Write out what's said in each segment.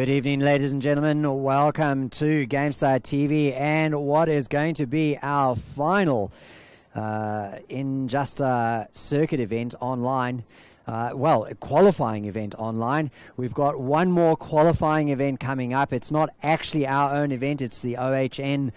Good evening, ladies and gentlemen. Welcome to GameStar TV and what is going to be our final Injusta circuit event online. A qualifying event online. We've got one more qualifying event coming up. It's not actually our own event. It's the OHN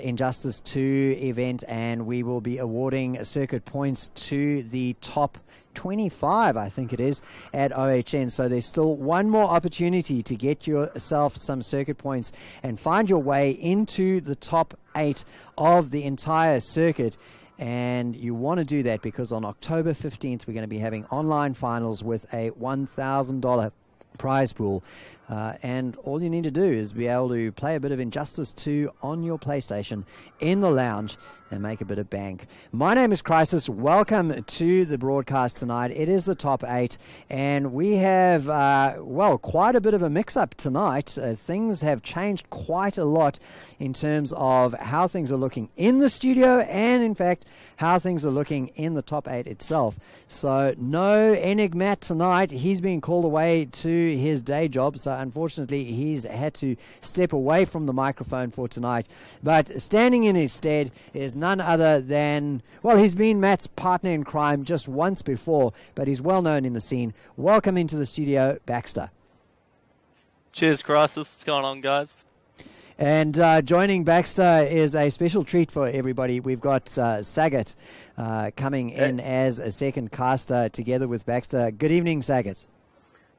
Injustice 2 event, and we will be awarding circuit points to the top 25, I think it is, at OHN. So there's still one more opportunity to get yourself some circuit points and find your way into the top 8 of the entire circuit. And you want to do that because on October 15th, we're going to be having online finals with a $1,000 prize pool. And all you need to do is be able to play a bit of Injustice 2 on your PlayStation in the lounge and make a bit of bank. My name is Crisis. Welcome to the broadcast tonight. It is the top 8, and we have, quite a bit of a mix-up tonight. Things have changed quite a lot in terms of how things are looking in the studio and, in fact, how things are looking in the top 8 itself. So no Enigmat tonight. He's been called away to his day job, so unfortunately he's had to step away from the microphone for tonight. But standing in his stead is none other than, well, he's been Matt's partner in crime just once before, but he's well known in the scene. Welcome into the studio, Baxter. Cheers, Crisis. What's going on, guys? And joining Baxter is a special treat for everybody. We've got Sagat coming in as a second caster together with Baxter. Good evening, Sagat.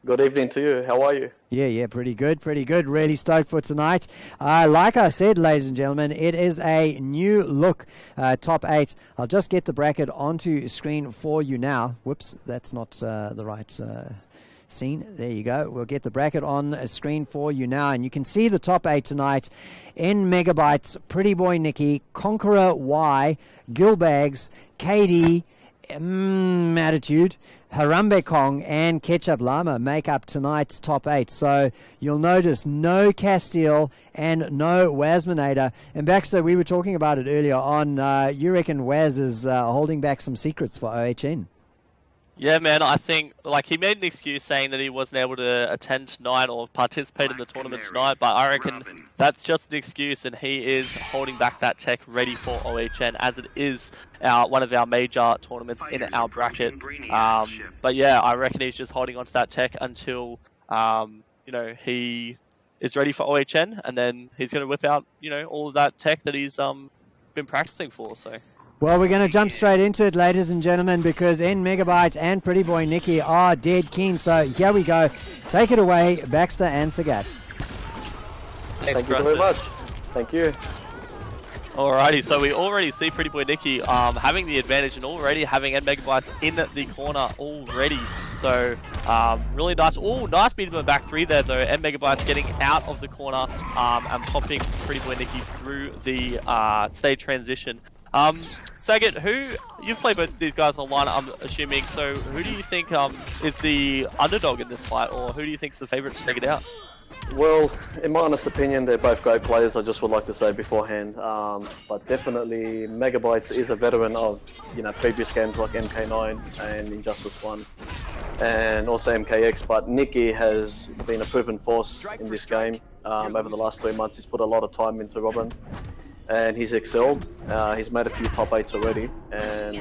Good evening to you. How are you? Yeah, pretty good. Really stoked for tonight. Like I said, ladies and gentlemen, it is a new look top 8. I'll just get the bracket onto screen for you now. Whoops, that's not the right scene. There you go. We'll get the bracket on a screen for you now, and you can see the top 8 tonight. nmegabytes, PrettyBoyNicky, Conqueror Y, Gilbags, KD, Attitude, Harambe Kong, and Ketchup Llama make up tonight's top 8. So you'll notice no Castile and no Wazminator. And Baxter, we were talking about it earlier on. You reckon Waz is holding back some secrets for OHN? Yeah, man, I think, he made an excuse saying that he wasn't able to attend tonight or participate in the tournament tonight, but I reckon that's just an excuse, and he is holding back that tech ready for OHN, as it is one of our major tournaments in our bracket. But yeah, I reckon he's just holding on to that tech until, he is ready for OHN, and then he's going to whip out, all of that tech that he's been practicing for, so... Well, we're going to jump straight into it, ladies and gentlemen, because nmegabytes and PrettyBoyNicky are dead keen. So here we go. Take it away, Baxter and Sagat. Thank you very much. Thank you. Alrighty, so we already see PrettyBoyNicky having the advantage and already having nmegabytes in the corner already. So really nice. Oh, nice beat him in back 3 there though. nmegabytes getting out of the corner and popping PrettyBoyNicky through the stage transition. Sagat, you've played both of these guys online, I'm assuming, so who do you think is the underdog in this fight, or who do you think is the favourite to take it out? Well, in my honest opinion, they're both great players, I just would like to say beforehand. But definitely, Megabytes is a veteran of, previous games like MK9 and Injustice 1, and also MKX, but Nicky has been a proven force in this game. Over the last 3 months, he's put a lot of time into Robin. And he's excelled. He's made a few top 8s already, and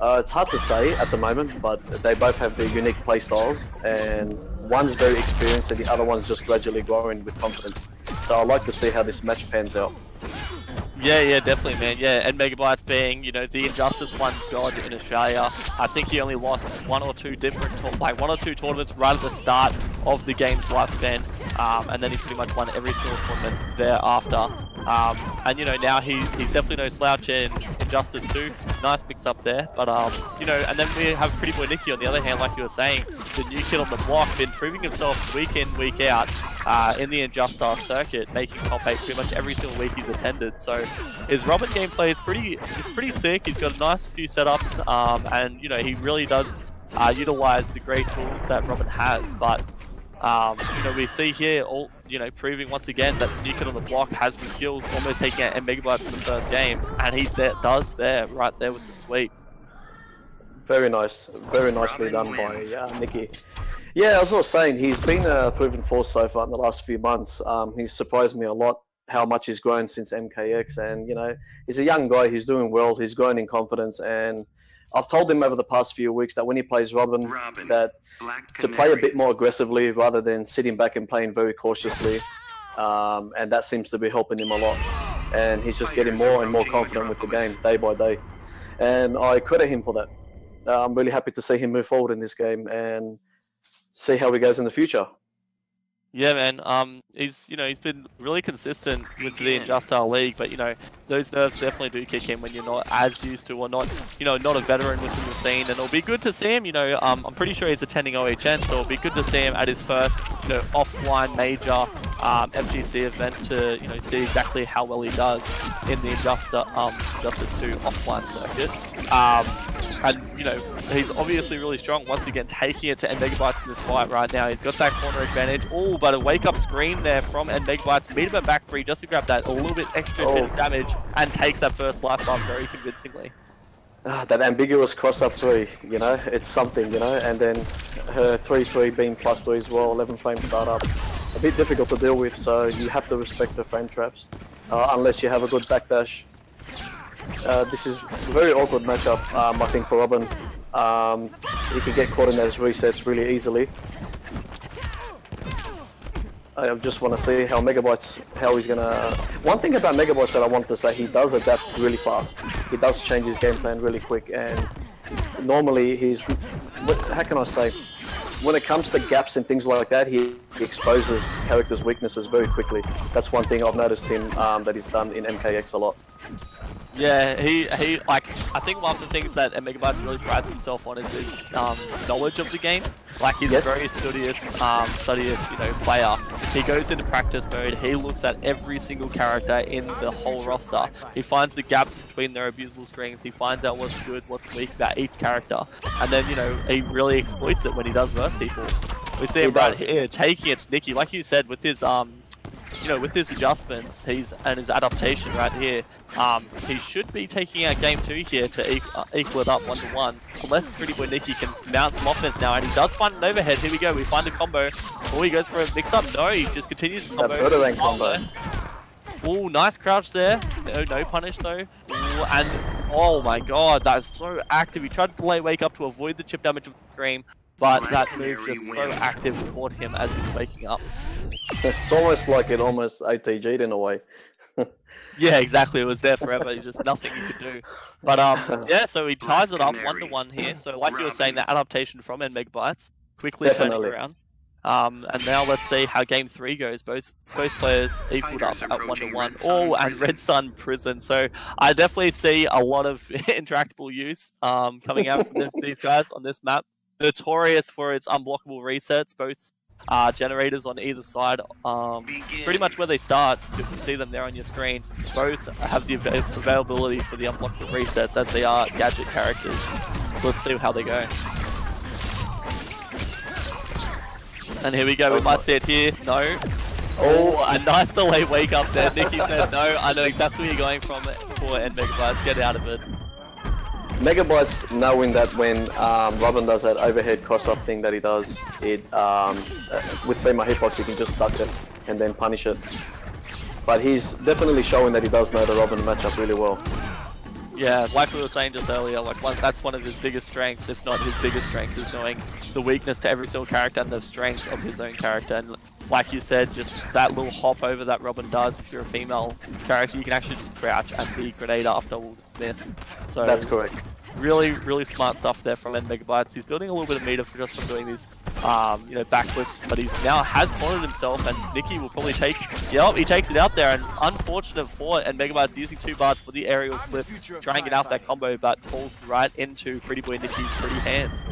it's hard to say at the moment, but they both have their unique play styles, and one's very experienced and the other one's just gradually growing with confidence. So I'd like to see how this match pans out. Yeah, definitely, man. Yeah, nmegabytes being, the Injustice 1 god in Australia. I think he only lost one or two tournaments right at the start of the game's lifespan, and then he pretty much won every single tournament thereafter. And now he's definitely no slouch in Injustice 2. Nice mix up there, but and then we have PrettyBoyNicky on the other hand, like you were saying, the new kid on the block, been proving himself week in, week out in the Injustice circuit, making top 8 pretty much every single week he's attended. So his Robin gameplay is pretty sick. He's got a nice few setups, and he really does utilize the great tools that Robin has. But we see here all proving once again that new kid on the block has the skills, almost taking out nmegabytes in the first game, and he does right there with the sweep. Very nice, very nicely done by Nicky. Yeah, I was also saying he's been a proven force so far in the last few months. He's surprised me a lot how much he's grown since MKX, and he's a young guy. He's doing well. He's grown in confidence, and I've told him over the past few weeks that when he plays Robin that to play a bit more aggressively rather than sitting back and playing very cautiously, and that seems to be helping him a lot. And he's just getting more and more confident with the game day by day, and I credit him for that. I'm really happy to see him move forward in this game and see how he goes in the future. Yeah, man. He's been really consistent with the Injustice League, but those nerves definitely do kick in when you're not as used to, or not not a veteran within the scene. And it'll be good to see him. I'm pretty sure he's attending OHN, so it'll be good to see him at his first offline major FGC event to see exactly how well he does in the Injustice 2 offline circuit. And he's obviously really strong. Once again, taking it to nmegabytes in this fight right now. He's got that corner advantage. Oh, but a wake-up scream there from nmegabytes. Meet him back free just to grab that a little bit extra bit of damage and takes that first life bar very convincingly. That ambiguous cross-up 3, it's something, and then her 3-3 being +3 as well, 11 frame startup. A bit difficult to deal with, so you have to respect her frame traps, unless you have a good backdash. This is a very awkward matchup, I think, for Robin. He can get caught in those resets really easily. I just want to see how he's gonna... One thing about Megabytes that I wanted to say, he does adapt really fast. He does change his game plan really quick, and normally how can I say? When it comes to gaps and things like that, he exposes characters' weaknesses very quickly. That's one thing I've noticed him that he's done in MKX a lot. Yeah, he I think one of the things that nmegabytes really prides himself on is his knowledge of the game. Like, he's a very studious player. He goes into practice mode. He looks at every single character in the whole roster. He finds the gaps between their abusable strings. He finds out what's good, what's weak about each character, and then he really exploits it when he does verse people. We see him right here taking it to Nicky, like you said, with his with his adjustments, and his adaptation right here, he should be taking out game 2 here to equal it up 1-1. Unless PrettyBoyNicky can mount some offense now, and he does find an overhead. Here we go, we find a combo. Oh, he goes for a mix-up. No, he just continues the combo. That combo. Oh, nice crouch there. No punish though. Ooh, and oh my god, that is so active. He tried to delay wake up to avoid the chip damage of the scream, but that move just so active caught him as he's waking up. It's almost like it almost ATG'd in a way. Yeah, exactly. It was there forever. Just nothing you could do. But yeah, so he ties it up 1-1 here. So like you were saying, that adaptation from nmegabytes quickly turning around. And now let's see how game 3 goes. Both players equaled up at 1-1. Oh, and Red Sun Prison. So I definitely see a lot of interactable use coming out from these guys on this map. Notorious for its unblockable resets, both generators on either side, pretty much where they start. You can see them there on your screen. Both have the availability for the unblockable resets, as they are gadget characters. So let's see how they go. And here we go, we might see it here. No. Oh, a nice delayed wake up there. Nicky said no. I know exactly where you're going for nmegabytes. Get out of it. Megabytes knowing that when Robin does that overhead cross-up thing that he does, with female hitbox you can just duck it and then punish it. But he's definitely showing that he does know the Robin matchup really well. Yeah, like we were saying just earlier, that's one of his biggest strengths, if not his biggest strength, is knowing the weakness to every single character and the strengths of his own character. And like you said, just that little hop over that Robin does, if you're a female character, you can actually just crouch and be grenade after all this. So that's correct. Really, really smart stuff there from nmegabytes. He's building a little bit of meter for just from doing these, backflips, but he's now has cornered himself, and Nicky will probably take. Yep, he takes it out there, and unfortunate for nmegabytes using 2 bars for the aerial flip, trying to get out that combo, but falls right into PrettyBoyNicky's pretty hands.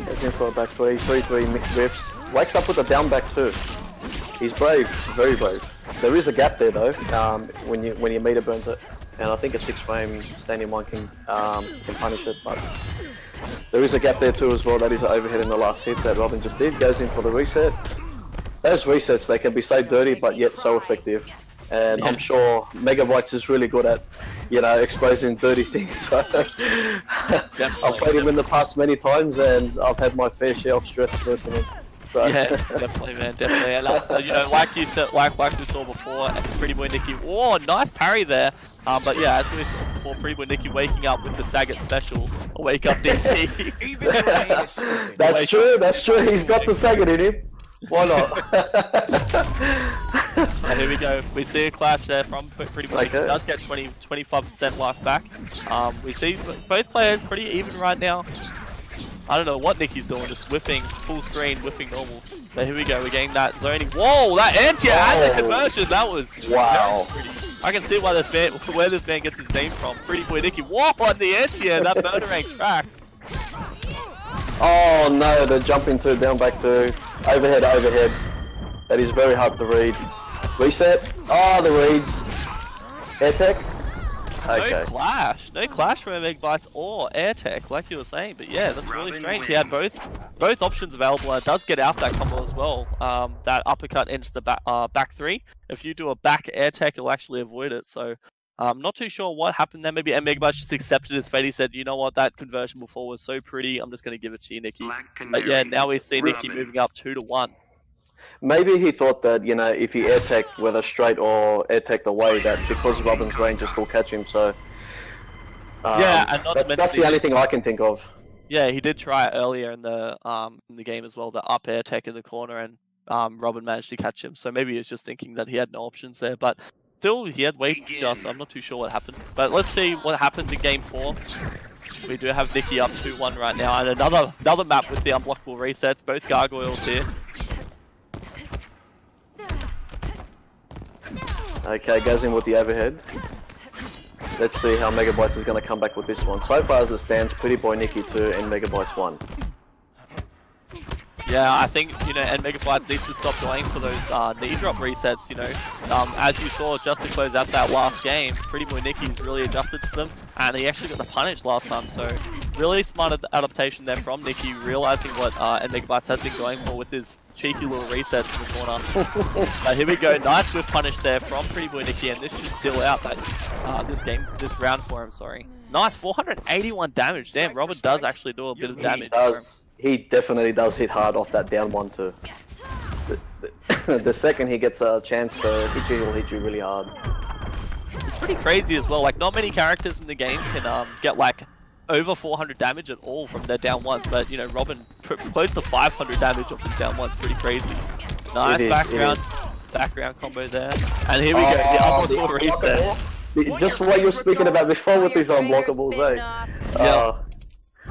Goes in for a back 3-3 whips. Wakes up with a down back too. He's brave, very brave. There is a gap there though, when your meter burns it. And I think a 6-frame standing one can punish it, but there is a gap there too as well. That is an overhead in the last hit that Robin just did. Goes in for the reset. Those resets, they can be so dirty but yet so effective. And I'm sure Megabytes is really good at, you know, exposing dirty things. So I've played him in the past many times, and I've had my fair share of stress personally. So. Yeah, definitely, man, definitely. And you know, like you said, like we saw before, PrettyBoyNicky. Oh, nice parry there. But yeah, as we saw before, PrettyBoyNicky waking up with the Saget special. Wake up, DP. That's true. That's true. He's got the Saget in him. Why not? And here we go. We see a clash there from PrettyBoyNicky. He does get 25% life back. We see both players pretty even right now. I don't know what Nicky's doing, just whiffing, full screen, whiffing normal. But here we go, we're getting that zoning. Whoa, that anti and the conversion, that was wow. I can see why this man, where this man gets his name from. PrettyBoyNicky. Whoa, on the anti-air, that Murderang cracked. Oh no, the jump into down back to overhead, overhead. That is very hard to read. Reset. Oh, the reads. Air tech. Okay. No clash from nmegabytes or air tech, like you were saying. But yeah, that's really strange. He had both options available, and it does get out that combo as well. That uppercut into the back three. If you do a back air tech, it'll actually avoid it. So I'm not too sure what happened there. Maybe nmegabytes just accepted his fate. He said, you know what, that conversion before was so pretty, I'm just going to give it to you, Nicky. But yeah, now we see Nicky moving up 2-1. Maybe he thought that, you know, if he air tech whether straight or air tech away, that because Robin's range will still catch him. So yeah, and not that's the only thing I can think of. Yeah, he did try it earlier in the game as well, the up air tech in the corner, and Robin managed to catch him. So maybe he was just thinking that he had no options there, but still he had weight just. I'm not too sure what happened. But let's see what happens in game 4. We do have Nicky up 2-1 right now, and another map with the unblockable resets. Both gargoyles here. Okay, goes in with the overhead. Let's see how Megabytes is going to come back with this one. So far as it stands, PrettyBoyNicky 2 and Megabytes 1. Yeah, I think, you know, nmegabytes needs to stop going for those knee drop resets, you know. As you saw, just to close out that last game, PrettyBoyNicky's really adjusted to them, and he actually got the punish last time, so really smart adaptation there from Nicky, realizing what nmegabytes has been going for with his cheeky little resets in the corner. Here we go, nice with punish there from PrettyBoyNicky, and this should seal out that this round for him, sorry. Nice, 481 damage. Damn, Robin does actually do a bit of damage. He definitely does hit hard off that down one too. The second he gets a chance to hit you, he'll hit you really hard. It's pretty crazy as well. Like, not many characters in the game can get like over 400 damage at all from their down ones, but you know, Robin close to 500 damage off his down ones. Pretty crazy. Nice background combo there. And here we go, the unblockable reset. Just what you were speaking about before with these unblockables, eh? Yeah.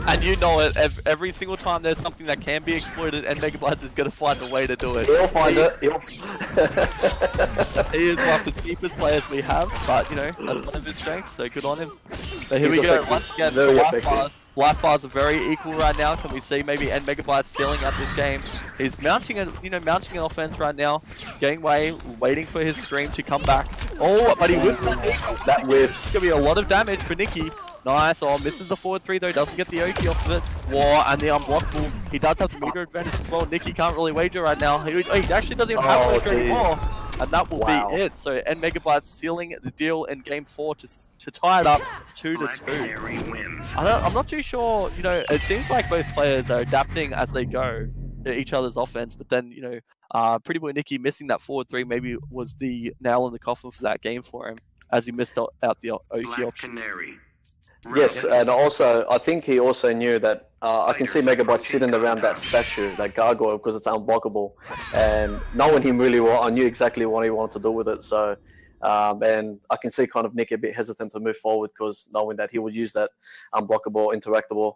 And you know it, every single time there's something that can be exploited, and nmegabytes is going to find a way to do it. He'll find it. He is one of the cheapest players we have, but you know, that's one of his strengths, so good on him. But here we go, once again, the life bars are very equal right now. Can we see maybe nmegabytes sealing up this game? He's mounting an offense right now, getting away, waiting for his scream to come back. Oh, but he whips that. That whips. It's going to be a lot of damage for Nicky. Nice, misses the forward 3 though, doesn't get the Oki off of it. Whoa, and the unblockable. He does have the meter advantage as well. Nicky can't really wager right now. He actually doesn't even have wager anymore. And that will be it. So nmegabytes sealing the deal in game 4 to tie it up 2-2. I'm not too sure, you know, it seems like both players are adapting as they go to each other's offense, but then, you know, PrettyBoyNicky missing that forward 3 maybe was the nail in the coffin for that game for him, as he missed out the Oki option. Canary. Yes, and also, I think he also knew that I can see Megabytes sitting around that statue, that gargoyle, because it's unblockable. And knowing him really well, I knew exactly what he wanted to do with it. So, and I can see kind of Nick a bit hesitant to move forward, because knowing that he would use that unblockable, interactable.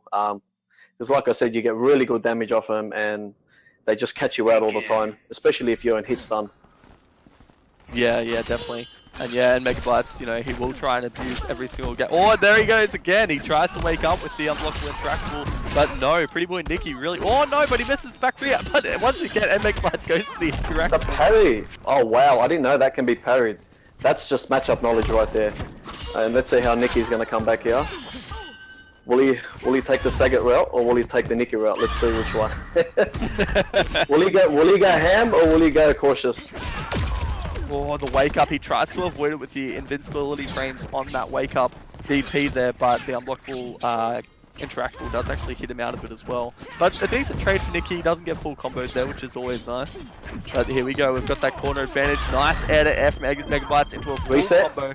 Because like I said, you get really good damage off him, and they just catch you out all the time, especially if you're in hit stun. Yeah, definitely. And yeah, nmegabytes, you know, he will try and abuse every single game. Oh, there he goes again. He tries to wake up with the unblockable interactable, but no, PrettyBoyNicky really. Oh no, but he misses back 3. But once again, nmegabytes goes to the interactable. The parry. Oh wow, I didn't know that can be parried. That's just matchup knowledge right there. And let's see how Nicky's going to come back here. Will he take the Saget route, or will he take the Nicky route? Let's see which one. Will he go ham, or will he go cautious? Oh, the wake up. He tries to avoid it with the invincibility frames on that wake up DP there, but the unblockable interactable does actually hit him out of it as well. But a decent trade for Nicky. He doesn't get full combos there, which is always nice. But here we go. We've got that corner advantage. Nice air to F Megabytes into a full reset. combo.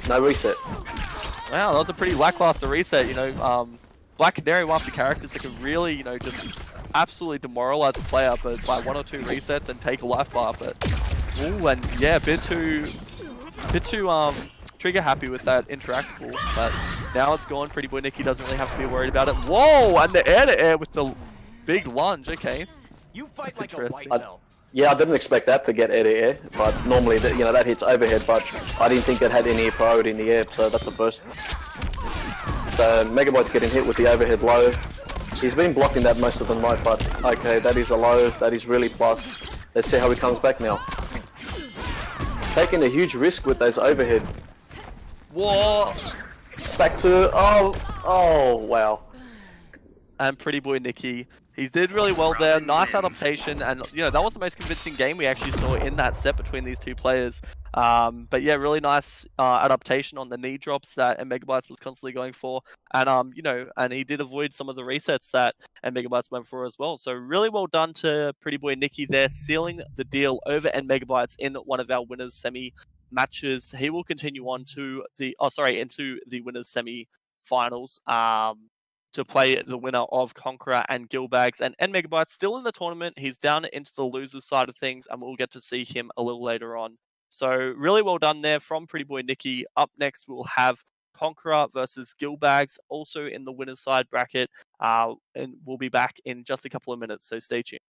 No reset. Wow, that was a pretty lackluster reset. You know, Black Canary, one of the characters that can really, you know, just absolutely demoralize a player, but by 1 or 2 resets and take a life bar. But ooh, and yeah, a bit too trigger happy with that interactable. But now it's gone. PrettyBoyNicky doesn't really have to be worried about it. Whoa, and the air to air with the big lunge. Okay, you fight like a white belt. Yeah, I didn't expect that to get air to air, but normally that, you know, that hits overhead, but I didn't think it had any priority in the air, so that's a first. So Megabytes getting hit with the overhead low. He's been blocking that most of the night, but okay, that is a low, that is really plus. Let's see how he comes back now. Taking a huge risk with those overhead. whoa, Back to, oh wow. and PrettyBoyNicky. He did really well there. Nice adaptation, and you know that was the most convincing game we actually saw in that set between these two players. But yeah, really nice adaptation on the knee drops that nmegabytes was constantly going for, and you know, and he did avoid some of the resets that nmegabytes went for as well. So really well done to PrettyBoyNicky there, sealing the deal over nmegabytes in one of our winners semi matches. He will continue on to the into the winners semi finals. To play the winner of Conqueror and Gilbags, and nmegabytes still in the tournament. He's down into the losers side of things, and we'll get to see him a little later on. So really well done there from PrettyBoyNicky. Up next, we'll have Conqueror versus Gilbags, also in the winners side bracket, and we'll be back in just a couple of minutes, so stay tuned.